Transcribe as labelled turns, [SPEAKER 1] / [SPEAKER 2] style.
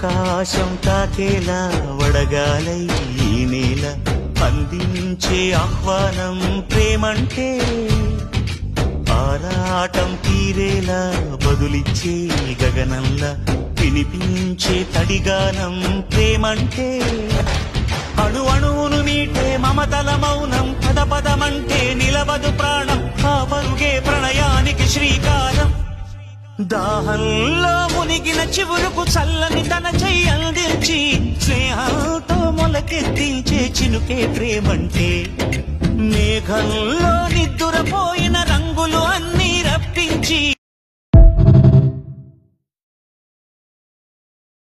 [SPEAKER 1] ఆకాశం తాకేలా వడగాలై ఈ నేల అందించే ఆహ్వానం ప్రేమంటే ఆరాటం తీరేలా బదులిచ్చే గగనంలా వినిపించే తడిగానం ప్రేమంటే అణు అణువును మీటే మమతల మౌనం పద పదమంటే నిలవదు ప్రాణం ఆ పరుగే ప్రణయానికి శ్రీకారం దాహంలో మునిగిన చివురుకు చల్లని తన చెయ్యి అందించి స్నేహంతో మొలకెత్తించే చినుకే ప్రేమంటే మేఘంలో నిద్దురపోయిన రంగులు అన్నీ రప్పించి